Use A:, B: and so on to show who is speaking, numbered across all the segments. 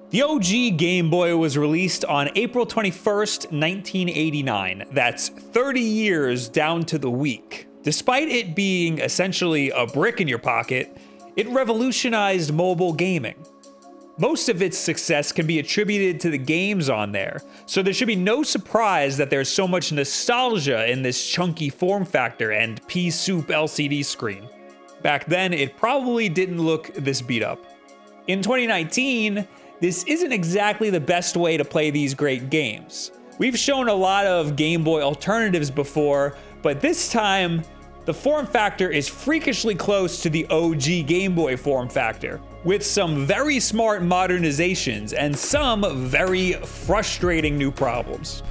A: The OG Game Boy was released on April 21st, 1989. That's 30 years down to the week. Despite it being essentially a brick in your pocket, it revolutionized mobile gaming. Most of its success can be attributed to the games on there, so there should be no surprise that there's so much nostalgia in this chunky form factor and pea soup LCD screen. Back then, it probably didn't look this beat up. In 2019, this isn't exactly the best way to play these great games. We've shown a lot of Game Boy alternatives before, but this time, the form factor is freakishly close to the OG Game Boy form factor, with some very smart modernizations and some very frustrating new problems.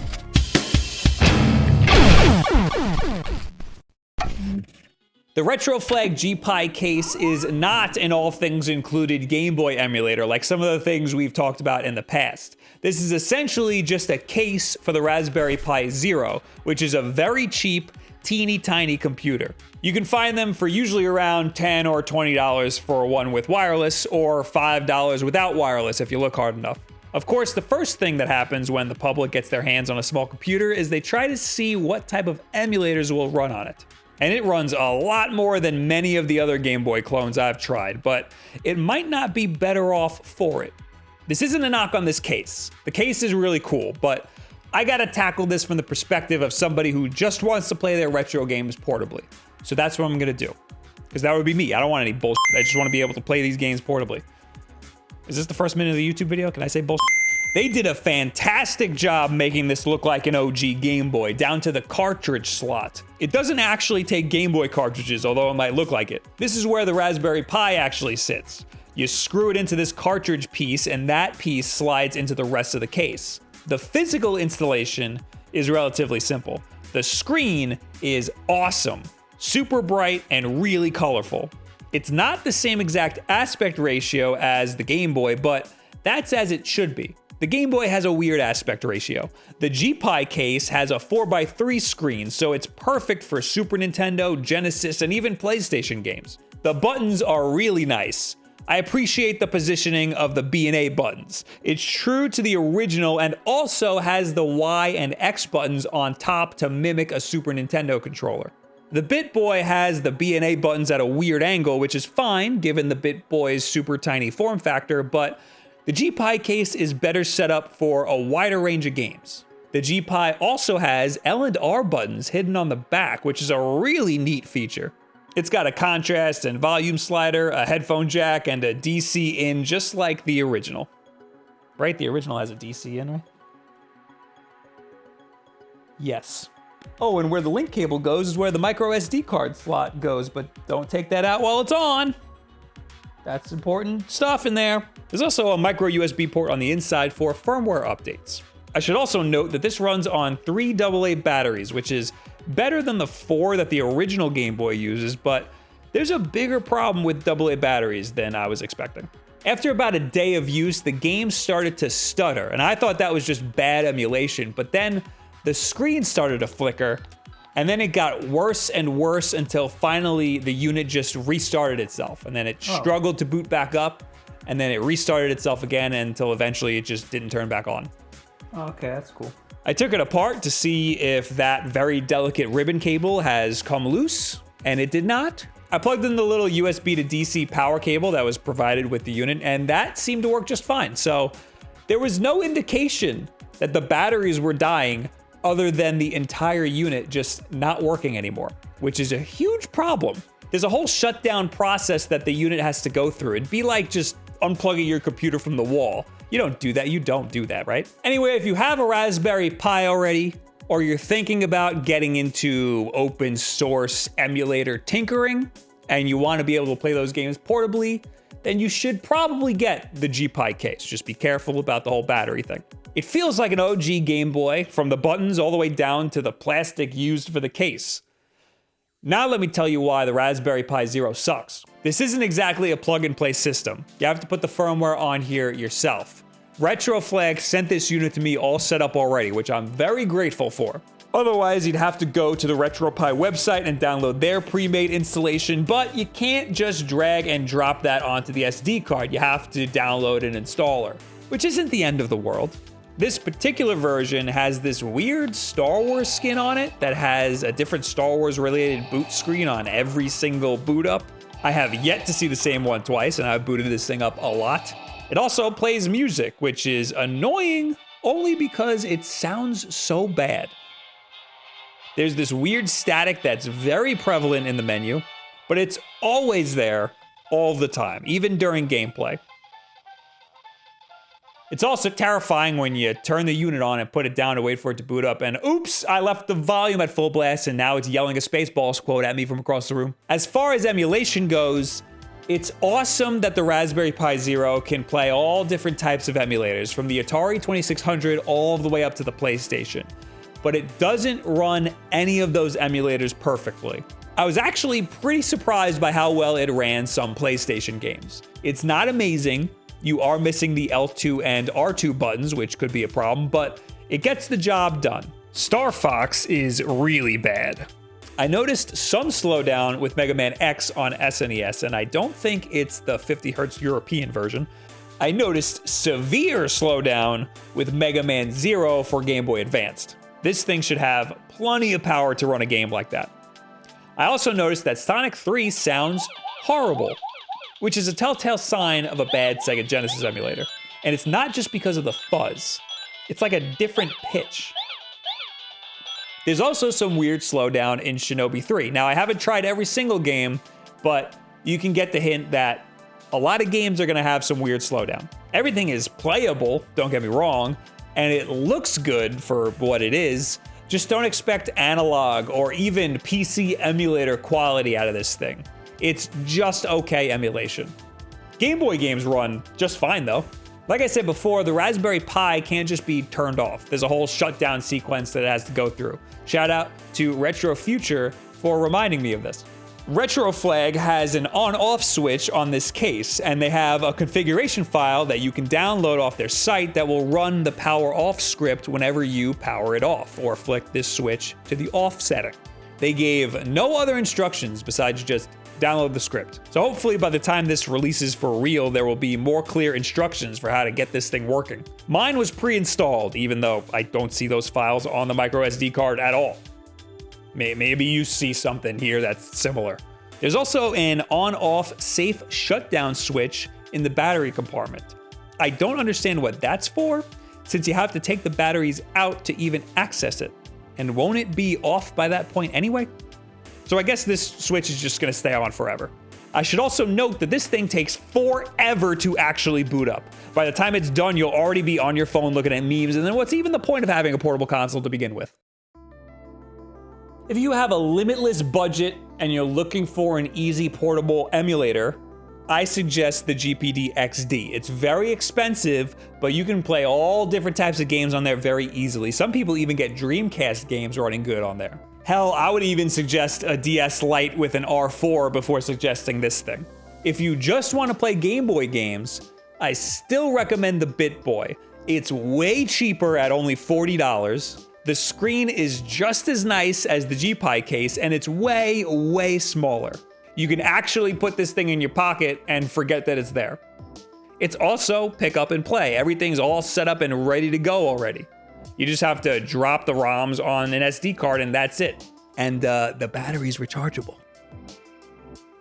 A: The Retroflag GPi case is not an all things included Game Boy emulator like some of the things we've talked about in the past. This is essentially just a case for the Raspberry Pi Zero, which is a very cheap, teeny tiny computer. You can find them for usually around $10 or $20 for one with wireless, or $5 without wireless if you look hard enough. Of course, the first thing that happens when the public gets their hands on a small computer is they try to see what type of emulators will run on it. And it runs a lot more than many of the other Game Boy clones I've tried, but it might not be better off for it. This isn't a knock on this case. The case is really cool, but I gotta tackle this from the perspective of somebody who just wants to play their retro games portably. So that's what I'm gonna do. Because that would be me. I don't want any bullshit. I just want to be able to play these games portably. Is this the first minute of the YouTube video? Can I say bullshit? They did a fantastic job making this look like an OG Game Boy, down to the cartridge slot. It doesn't actually take Game Boy cartridges, although it might look like it. This is where the Raspberry Pi actually sits. You screw it into this cartridge piece, and that piece slides into the rest of the case. The physical installation is relatively simple. The screen is awesome, super bright, and really colorful. It's not the same exact aspect ratio as the Game Boy, but that's as it should be. The Game Boy has a weird aspect ratio. The GPi case has a 4:3 screen, so it's perfect for Super Nintendo, Genesis, and even PlayStation games. The buttons are really nice. I appreciate the positioning of the B and A buttons. It's true to the original and also has the Y and X buttons on top to mimic a Super Nintendo controller. The BitBoy has the B and A buttons at a weird angle, which is fine given the BitBoy's super tiny form factor, but the GPi case is better set up for a wider range of games. The GPi also has L and R buttons hidden on the back, which is a really neat feature. It's got a contrast and volume slider, a headphone jack, and a DC in just like the original. Right? The original has a DC in, right? Yes. Oh, and where the link cable goes is where the micro SD card slot goes, but don't take that out while it's on. That's important stuff in there. There's also a micro USB port on the inside for firmware updates. I should also note that this runs on 3 AA batteries, which is better than the 4 that the original Game Boy uses, but there's a bigger problem with AA batteries than I was expecting. After about a day of use, the game started to stutter, and I thought that was just bad emulation, but then the screen started to flicker, and then it got worse and worse until finally the unit just restarted itself, and then it struggled to boot back up, and then it restarted itself again until eventually it just didn't turn back on.
B: Okay, that's cool.
A: I took it apart to see if that very delicate ribbon cable has come loose, and it did not. I plugged in the little USB to DC power cable that was provided with the unit, and that seemed to work just fine. So there was no indication that the batteries were dying other than the entire unit just not working anymore, which is a huge problem. There's a whole shutdown process that the unit has to go through. It'd be like just unplugging your computer from the wall. You don't do that. You don't do that, right? Anyway, if you have a Raspberry Pi already, or you're thinking about getting into open source emulator tinkering, and you want to be able to play those games portably, then you should probably get the GPi case. Just be careful about the whole battery thing. It feels like an OG Game Boy, from the buttons all the way down to the plastic used for the case. Now let me tell you why the Raspberry Pi Zero sucks. This isn't exactly a plug-and-play system. You have to put the firmware on here yourself. Retroflag sent this unit to me all set up already, which I'm very grateful for. Otherwise, you'd have to go to the RetroPie website and download their pre-made installation, but you can't just drag and drop that onto the SD card. You have to download an installer. which isn't the end of the world. This particular version has this weird Star Wars skin on it that has a different Star Wars related boot screen on every single boot up. I have yet to see the same one twice, and I've booted this thing up a lot. It also plays music, which is annoying only because it sounds so bad. There's this weird static that's very prevalent in the menu, but it's always there all the time, even during gameplay. It's also terrifying when you turn the unit on and put it down to wait for it to boot up, and oops, I left the volume at full blast and now it's yelling a Spaceballs quote at me from across the room. As far as emulation goes, it's awesome that the Raspberry Pi Zero can play all different types of emulators, from the Atari 2600 all the way up to the PlayStation. But it doesn't run any of those emulators perfectly. I was actually pretty surprised by how well it ran some PlayStation games. It's not amazing. You are missing the L2 and R2 buttons, which could be a problem, but it gets the job done. Star Fox is really bad. I noticed some slowdown with Mega Man X on SNES, and I don't think it's the 50 Hz European version. I noticed severe slowdown with Mega Man Zero for Game Boy Advanced. This thing should have plenty of power to run a game like that. I also noticed that Sonic 3 sounds horrible, which is a telltale sign of a bad Sega Genesis emulator. And it's not just because of the fuzz. It's like a different pitch. There's also some weird slowdown in Shinobi 3. Now, I haven't tried every single game, but you can get the hint that a lot of games are gonna have some weird slowdown. Everything is playable, don't get me wrong, and it looks good for what it is. Just don't expect analog or even PC emulator quality out of this thing. It's just okay emulation. Game Boy games run just fine though. Like I said before, the Raspberry Pi can't just be turned off. There's a whole shutdown sequence that it has to go through. Shout out to Retro Future for reminding me of this. Retroflag has an on-off switch on this case, and they have a configuration file that you can download off their site that will run the power off script whenever you power it off or flick this switch to the off setting. They gave no other instructions besides just download the script. So hopefully by the time this releases for real, there will be more clear instructions for how to get this thing working. Mine was pre-installed, even though I don't see those files on the micro SD card at all. Maybe you see something here that's similar. There's also an on-off safe shutdown switch in the battery compartment. I don't understand what that's for, since you have to take the batteries out to even access it. And won't it be off by that point anyway? So I guess this switch is just gonna stay on forever. I should also note that this thing takes forever to actually boot up. By the time it's done, you'll already be on your phone looking at memes, and then what's even the point of having a portable console to begin with? If you have a limitless budget and you're looking for an easy portable emulator, I suggest the GPD XD. It's very expensive, but you can play all different types of games on there very easily. Some people even get Dreamcast games running good on there. Hell, I would even suggest a DS Lite with an R4 before suggesting this thing. If you just want to play Game Boy games, I still recommend the BitBoy. It's way cheaper at only $40. The screen is just as nice as the GPi case, and it's way, way smaller. You can actually put this thing in your pocket and forget that it's there. It's also pick up and play. Everything's all set up and ready to go already. You just have to drop the ROMs on an SD card and that's it. And the battery's rechargeable.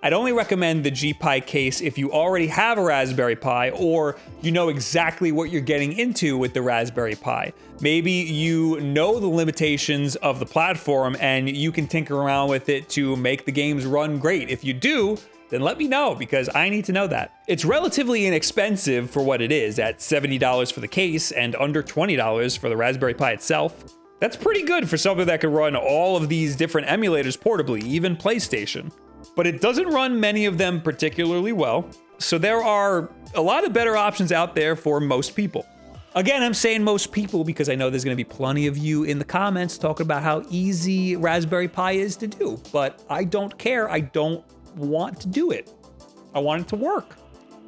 A: I'd only recommend the GPi case if you already have a Raspberry Pi or you know exactly what you're getting into with the Raspberry Pi. Maybe you know the limitations of the platform and you can tinker around with it to make the games run great. If you do, then let me know because I need to know that. It's relatively inexpensive for what it is at $70 for the case and under $20 for the Raspberry Pi itself. That's pretty good for something that can run all of these different emulators portably, even PlayStation. But it doesn't run many of them particularly well, so there are a lot of better options out there for most people. Again, I'm saying most people because I know there's gonna be plenty of you in the comments talking about how easy Raspberry Pi is to do, but I don't care. I don't want to do it. I want it to work.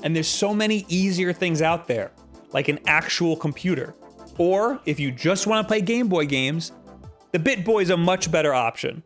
A: And there's so many easier things out there, like an actual computer. Or if you just want to play Game Boy games, the BitBoy is a much better option.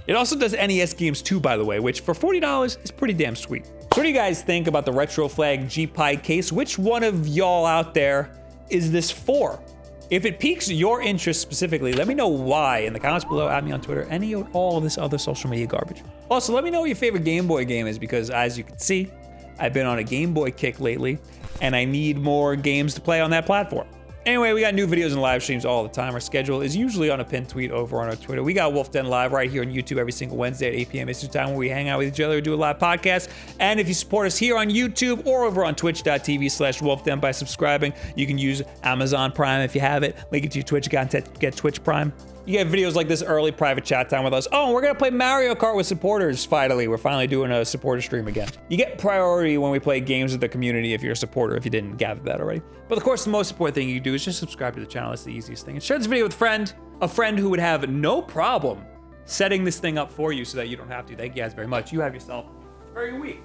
A: It also does NES games too, by the way, which for $40 is pretty damn sweet. So what do you guys think about the Retroflag GPi case? Which one of y'all out there is this for? If it piques your interest specifically, let me know why in the comments below, add me on Twitter, any or all of this other social media garbage. Also, let me know what your favorite Game Boy game is, because as you can see, I've been on a Game Boy kick lately, and I need more games to play on that platform. Anyway, we got new videos and live streams all the time. Our schedule is usually on a pinned tweet over on our Twitter. We got Wulff Den Live right here on YouTube every single Wednesday at 8 p.m. Eastern Time, where we hang out with each other, do a live podcast. And if you support us here on YouTube or over on twitch.tv/WulffDen by subscribing, you can use Amazon Prime if you have it. Link it to your Twitch account to get Twitch Prime. You get videos like this early private chat time with us. Oh, and we're gonna play Mario Kart with supporters finally. We're finally doing a supporter stream again. You get priority when we play games with the community if you're a supporter, if you didn't gather that already. But of course, the most important thing you do is just subscribe to the channel. That's the easiest thing. And share this video with a friend who would have no problem setting this thing up for you so that you don't have to. Thank you guys very much. You have yourself a very good week.